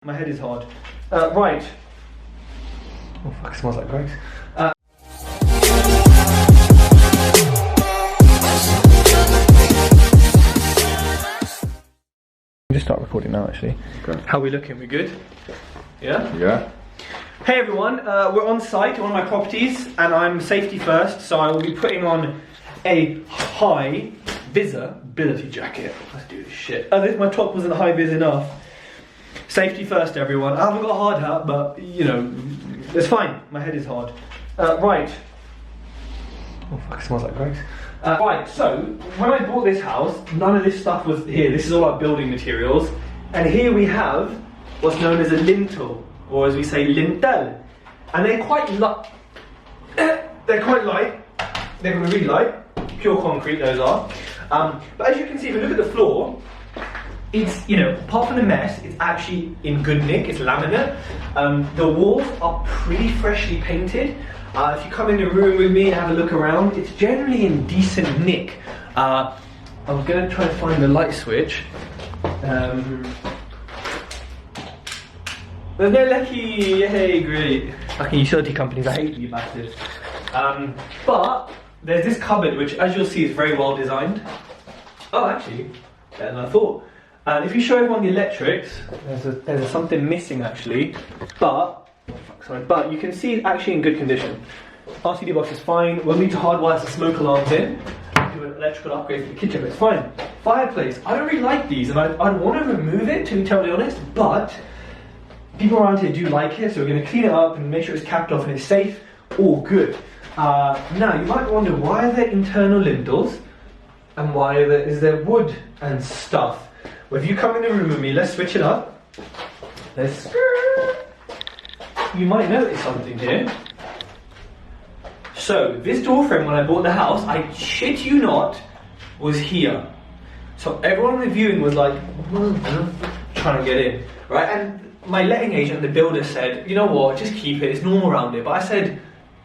My head is hard. Right. Oh fuck, it smells like Greg's. Just start recording now actually. Okay. How are we looking? We good? Yeah? Yeah. Hey everyone, we're on site at one of my properties and I'm safety first, so I will be putting on a high visibility jacket. Let's do this shit. As if my top wasn't high vis enough. Safety first everyone. I haven't got a hard hat, but you know, it's fine. My head is hard. Right. Oh fuck, it smells like Greg's. Right, so when I bought this house, none of this stuff was here. This is all our building materials. And here we have what's known as a lintel, or as we say, lintel. And they're quite light. They're quite light. They're going to be really light. Pure concrete, those are. But as you can see, if you look at the floor, it's, you know, apart from the mess, it's actually in good nick. It's laminate. The walls are pretty freshly painted. If you come in the room with me and have a look around, it's generally in decent nick. I'm going to try to find the light switch. There's no lucky, yay, great. Fucking utility companies, I hate you bastards. But there's this cupboard which, as you'll see, is very well designed. Oh, actually, better than I thought. If you show everyone the electrics, there's something missing actually, but you can see it's actually in good condition. RCD box is fine. We'll need to hardwire some smoke alarms in, do an electrical upgrade for the kitchen, but it's fine. Fireplace, I don't really like these, and I'd want to remove it, to be totally honest, but people around here do like it, so we're going to clean it up and make sure it's capped off and it's safe. All good. Now, you might wonder, why are there internal lintels, and why is there wood and stuff? Well, if you come in the room with me, let's switch it up. You might notice something here. So, this door frame, when I bought the house, I shit you not, was here. So everyone in the viewing was like, trying to get in, right? And my letting agent, the builder, said, you know what, just keep it, it's normal around here. But I said,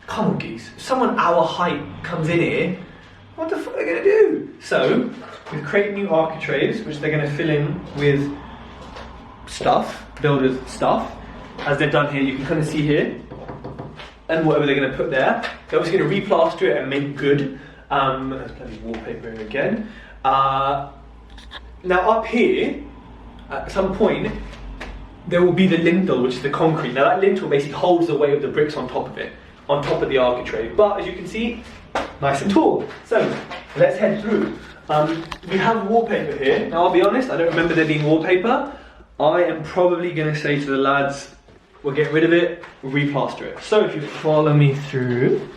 come on geese, if someone our height comes in here, what the fuck are they gonna do? So, we've created new architraves, which they're gonna fill in with stuff, builders' stuff. As they've done here, you can kind of see here, and whatever they're gonna put there. They're obviously gonna replaster it and make good. There's plenty of wallpaper again. Now up here, at some point, there will be the lintel, which is the concrete. Now that lintel basically holds the weight of the bricks on top of it, on top of the architrave. But as you can see, nice and tall. So let's head through. We have wallpaper here. Now I'll be honest, I don't remember there being wallpaper. I am probably going to say to the lads, we'll get rid of it, we'll replaster it. So if you follow me through.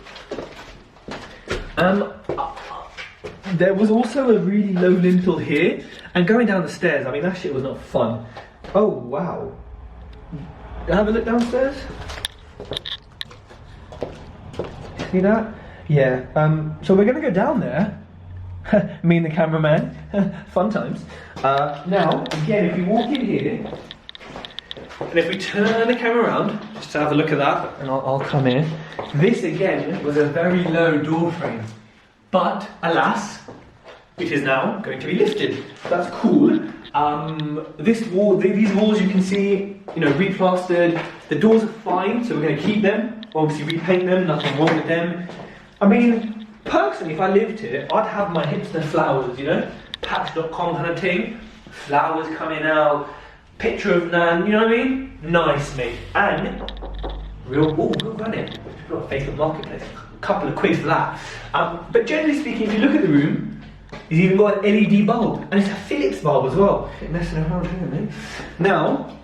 There was also a really low lintel here, and going down the stairs, I mean that shit was not fun. Oh wow. Have a look downstairs. See that? Yeah. So we're gonna go down there. Me and the cameraman. Fun times. Now, again, if we walk in here, and if we turn the camera around, just to have a look at that, and I'll come in. This again was a very low door frame, but alas, it is now going to be lifted. That's cool. These walls you can see, you know, replastered. The doors are fine, so we're going to keep them. Obviously repaint them, nothing wrong with them. I mean, personally, if I lived here, I'd have my hipster flowers, you know, patch.com kind of thing. Flowers coming out, picture of Nan, you know what I mean? Nice, mate. And real, good running. Got a Facebook Marketplace, a couple of quid for that. But generally speaking, if you look at the room, he's even got an LED bulb, and it's a Philips bulb as well. Messing around here, mate. Now,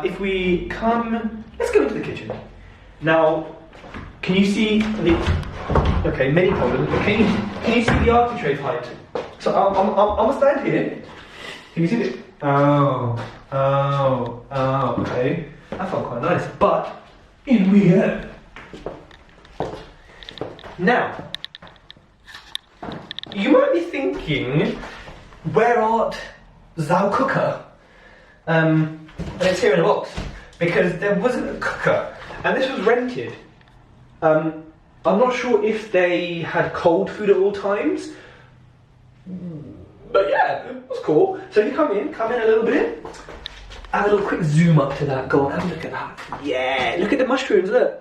if we come, let's go into the kitchen. Now, can you see the? Okay, many problems. Can you see the architrave height? So I'm gonna stand here. Can you see it? Oh, okay. That felt quite nice. But in we go. Now, you might be thinking, where art thou cooker? And it's here in a box, because there wasn't a cooker, and this was rented. I'm not sure if they had cold food at all times, but yeah, it was cool. So if you come in a little bit, have a little quick zoom up to that. Go on, have a look at that. Yeah, look at the mushrooms, look.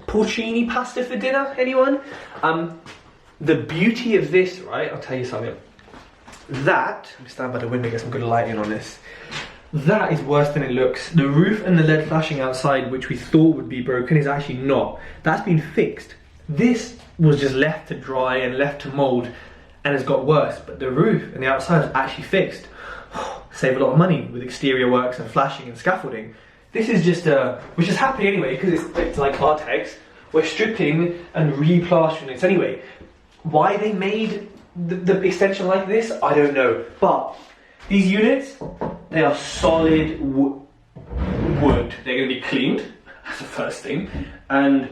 Porcini pasta for dinner, anyone? The beauty of this, right, I'll tell you something. That, let me stand by the window, get some good lighting on this. That is worse than it looks. The roof and the LED flashing outside, which we thought would be broken, is actually not. That's been fixed. This was just left to dry and left to mold and has got worse, but the roof and the outside is actually fixed. Save a lot of money with exterior works and flashing and scaffolding. This is just, which is happening anyway, because it's like Artex. We're stripping and replastering this anyway. Why they made the extension like this, I don't know. But these units, they are solid wood. They're going to be cleaned, that's the first thing. And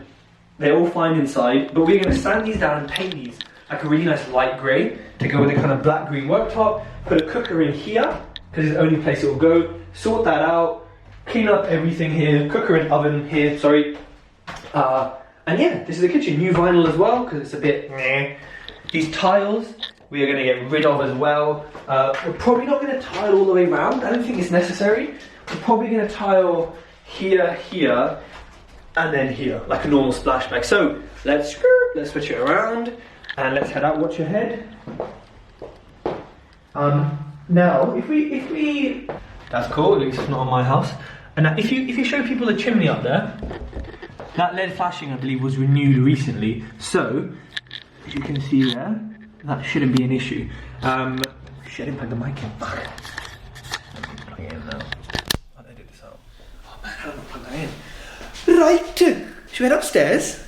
they're all fine inside, but we're going to sand these down and paint these like a really nice light grey to go with a kind of black green worktop. Put a cooker in here, because it's the only place it will go. Sort that out, clean up everything here, cooker and oven here, sorry. And yeah, this is the kitchen, new vinyl as well, because it's a bit meh. These tiles, we are going to get rid of as well. We're probably not going to tile all the way around, I don't think it's necessary. We're probably going to tile here, here, and then here, like a normal splashback. So, let's switch it around, and let's head out, watch your head. Now, if we, that's cool, at least it's not on my house. And now, if you show people the chimney up there, that LED flashing, I believe, was renewed recently. So, as you can see there, that shouldn't be an issue. Shit, I didn't plug the mic in. Fuck. Plug it in now. I'll edit this out. Oh man, how do I plug that in? Right! Should we head upstairs?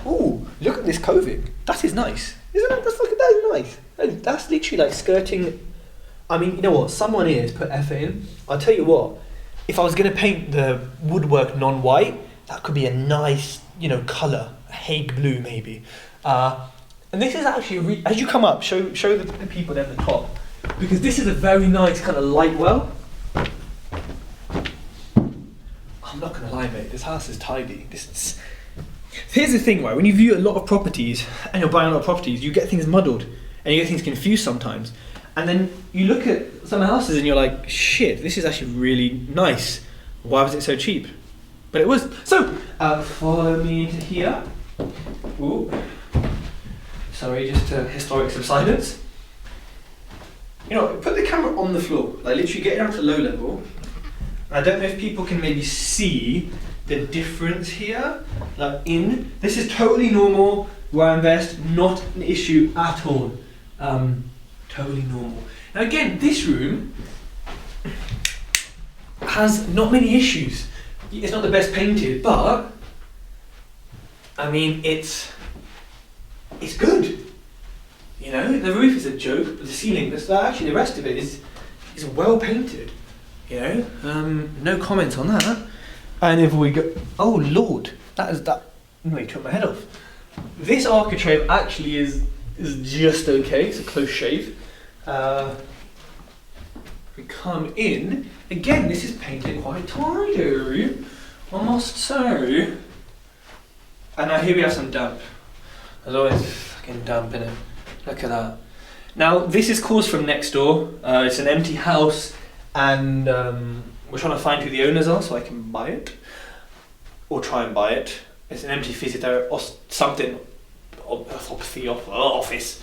Ooh, look at this coving. That is nice. Isn't it? That is nice. That's literally like skirting. I mean, you know what? Someone here has put effort in. I'll tell you what. If I was going to paint the woodwork non-white, that could be a nice, you know, colour. A Hague blue, maybe. And this is actually, as you come up, show the people there at the top. Because this is a very nice kind of light well. I'm not going to lie, mate. This house is tidy. Here's the thing, right? When you view a lot of properties, and you're buying a lot of properties, you get things muddled. And you get things confused sometimes. And then you look at some houses and you're like, shit, this is actually really nice. Why was it so cheap? But it was. So, follow me into here. Ooh. Sorry, just a historic subsidence. You know, put the camera on the floor. Like literally get it down to low level. I don't know if people can maybe see the difference here. Like this is totally normal. Where I invest, not an issue at all. Totally normal. Now again, this room has not many issues. It's not the best painted, but I mean it's good. You know, the roof is a joke, but the ceiling, actually the rest of it is well painted. You know, no comments on that. And if we go, oh lord, that nearly took my head off. This architrave actually is just okay. It's a close shave. We come in again. This is painted quite tidy, I must say. And now here we have some damp. There's always fucking damp in it. Look at that. Now this is caused from next door. It's an empty house, and we're trying to find who the owners are so I can buy it, or try and buy it. It's an empty physio or something, office.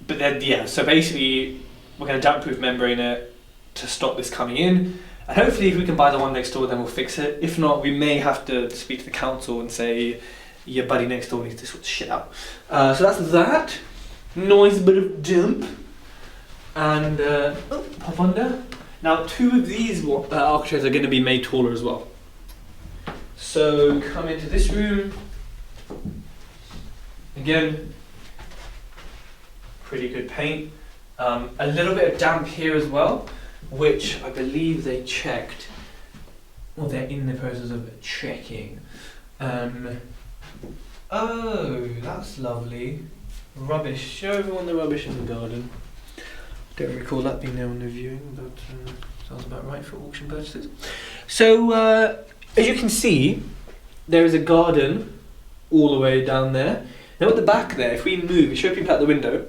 But then yeah, so basically we're going to damp-proof membrane it to stop this coming in. And hopefully if we can buy the one next door, then we'll fix it. If not, we may have to speak to the council and say, your buddy next door needs to sort the shit out. So that's that. Noise, bit of damp. And pop under. Now 2 of these architraves are going to be made taller as well. So come into this room. Again, pretty good paint. A little bit of damp here as well, which I believe they checked. Well, they're in the process of checking. Oh, that's lovely. Rubbish. Show everyone the rubbish in the garden. Don't recall that being there on the viewing, but sounds about right for auction purchases. So, as you can see, there is a garden all the way down there. Now at the back there, if we move, we show people out the window.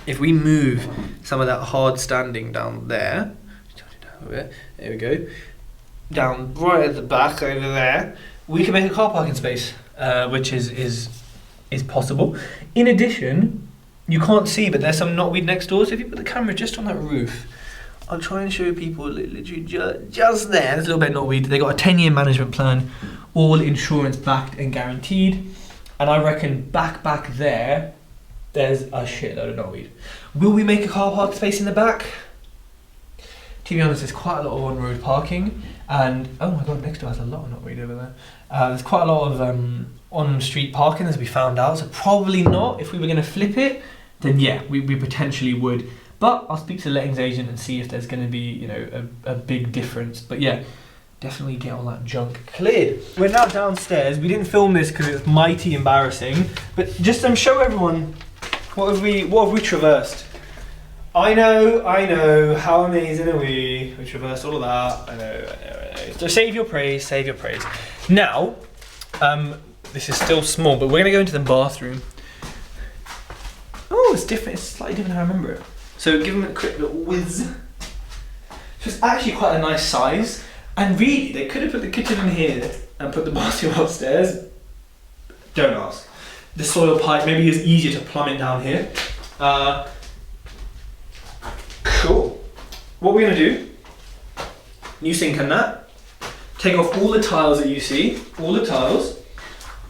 if we move some of that hard standing down there, there we go, down right at the back over there, we can make a car parking space, which is possible. In addition, you can't see, but there's some knotweed next door, so if you put the camera just on that roof, I'll try and show people literally just there, there's a little bit of knotweed. They got a 10-year management plan, all insurance backed and guaranteed, and I reckon back there, there's a shitload of knotweed. Will we make a car park space in the back? To be honest, there's quite a lot of on-road parking, and oh my god, next door has a lot of knotweed over there. There's quite a lot of on-street parking, as we found out, so probably not. If we were going to flip it, then yeah, we potentially would. But I'll speak to the lettings agent and see if there's going to be, you know, a big difference. But yeah, definitely get all that junk cleared. We're now downstairs. We didn't film this because it's mighty embarrassing, but just show everyone what have we traversed. I know, how amazing are we? We traversed all of that. I know. So save your praise. Now, this is still small, but we're gonna go into the bathroom. Oh, it's different. It's slightly different how I remember it. So give them a quick little whiz. So it's actually quite a nice size. And really, they could have put the kitchen in here and put the bathroom upstairs. Don't ask. The soil pipe maybe is easier to plumb it down here. Cool. What we're gonna do, new sink and that. Take off all the tiles that you see, all the tiles.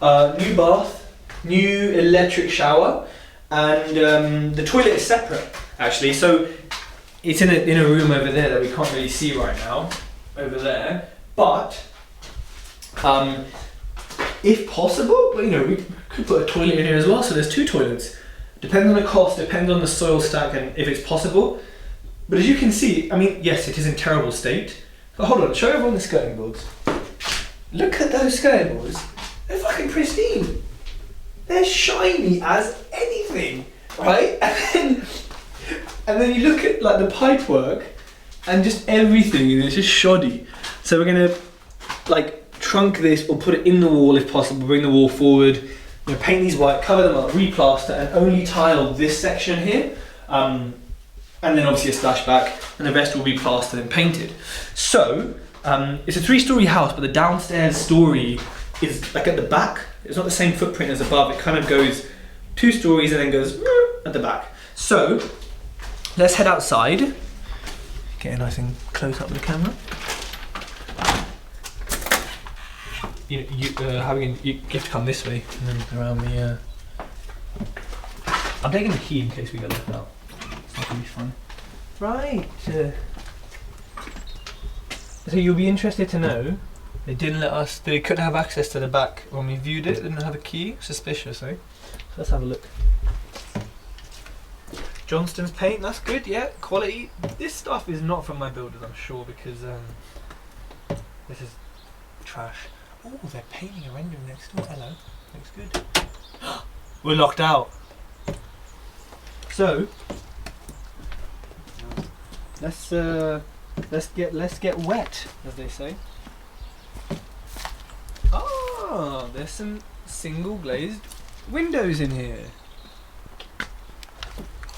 New bath, new electric shower, and the toilet is separate actually. So it's in a room over there that we can't really see right now, over there. But if possible, you know, we could put a toilet in here as well. So there's 2 toilets. Depends on the cost, depends on the soil stack, and if it's possible. But as you can see, I mean, yes, it is in terrible state. But hold on, show everyone the skirting boards. Look at those skirting boards. They're fucking pristine. They're shiny as anything, right? And then you look at like the pipe work and just everything, and it's just shoddy. So we're gonna like trunk this or put it in the wall if possible. Bring the wall forward. You know, paint these white, cover them up, replaster, and only tile this section here. And then obviously a splashback, and the rest will be plastered and painted. So, it's a 3-story house, but the downstairs story is like at the back. It's not the same footprint as above. It kind of goes 2 stories and then goes at the back. So, let's head outside. Get a nice and close up with the camera. You have to come this way and then around the. I'm taking the key in case we get left out. It's not gonna be fun. Right. So you'll be interested to know they didn't let us. They couldn't have access to the back when we viewed it. They didn't have a key. Suspicious, eh? So let's have a look. Johnston's paint. That's good. Yeah, quality. This stuff is not from my builders, I'm sure, because this is trash. Oh, they're painting a render next door. Hello. Looks good. We're locked out. So let's get wet, as they say. Oh, there's some single glazed windows in here.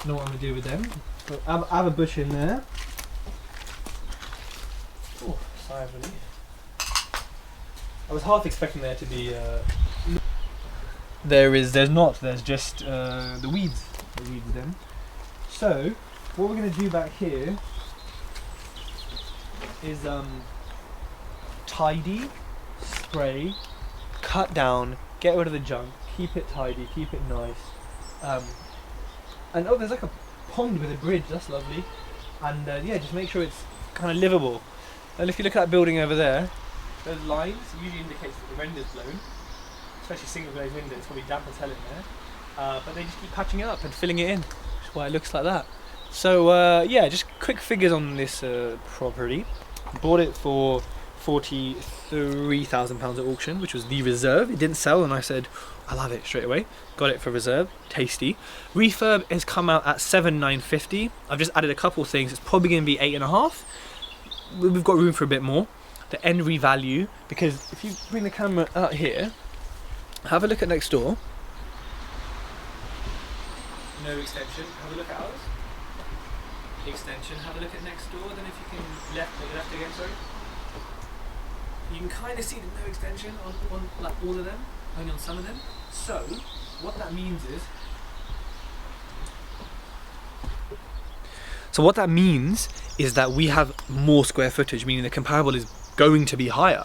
Know what I'm gonna do with them? So I have a bush in there. Oh, sigh of relief. I was half expecting there to be. There's not. There's just the weeds. The weeds then. So what we're gonna do back here is tidy, spray, cut down, get rid of the junk, keep it tidy, keep it nice. And oh, there's like a pond with a bridge. That's lovely. And yeah, just make sure it's kind of livable. And if you look at that building over there. Those lines usually indicates that the render's blown, especially single glazed windows. It's probably damp as hell in there, but they just keep patching it up and filling it in, which is why it looks like that. So yeah, just quick figures on this property. Bought it for £43,000 at auction, which was the reserve. It didn't sell, and I said I'll have it straight away. Got it for reserve, tasty. Refurb has come out at £7,950. I've just added a couple things. It's probably going to be 8.5. We've got room for a bit more. The end revalue, because if you bring the camera out here, have a look at next door. no extension. Have a look at ours. Extension. Have a look at next door. Then if you can left again, sorry. You can kind of see the no extension on like all of them, only on some of them. So what that means is. So what that means is that we have more square footage, meaning the comparable is going to be higher,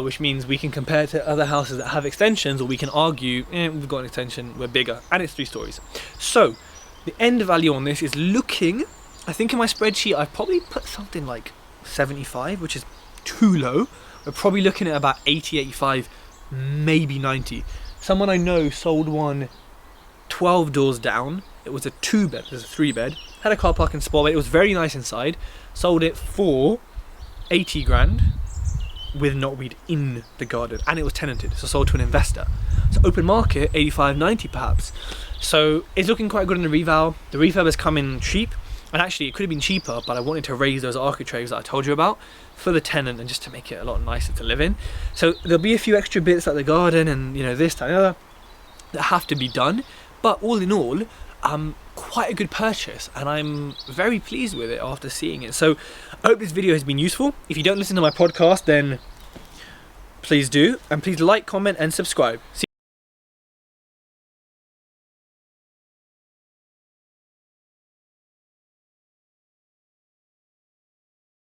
which means we can compare to other houses that have extensions, or we can argue, we've got an extension, we're bigger, and it's 3 stories. So the end value on this is looking, I think in my spreadsheet I've probably put something like 75, which is too low. We're probably looking at about 80, 85, maybe 90. Someone I know sold one 12 doors down. It was a 2-bed, it was a 3-bed. Had a car parking spot, it was very nice inside. Sold it for 80 grand with knotweed in the garden, and it was tenanted, so sold to an investor. So open market, 85, 90 perhaps. So it's looking quite good in the reval. The refurb has come in cheap, and actually it could have been cheaper, but I wanted to raise those architraves that I told you about for the tenant and just to make it a lot nicer to live in. So there'll be a few extra bits like the garden and this, that, and the other that have to be done, but all in all, quite a good purchase, and I'm very pleased with it after seeing it. So I hope this video has been useful. If you don't listen to my podcast, then please do, and please like, comment and subscribe.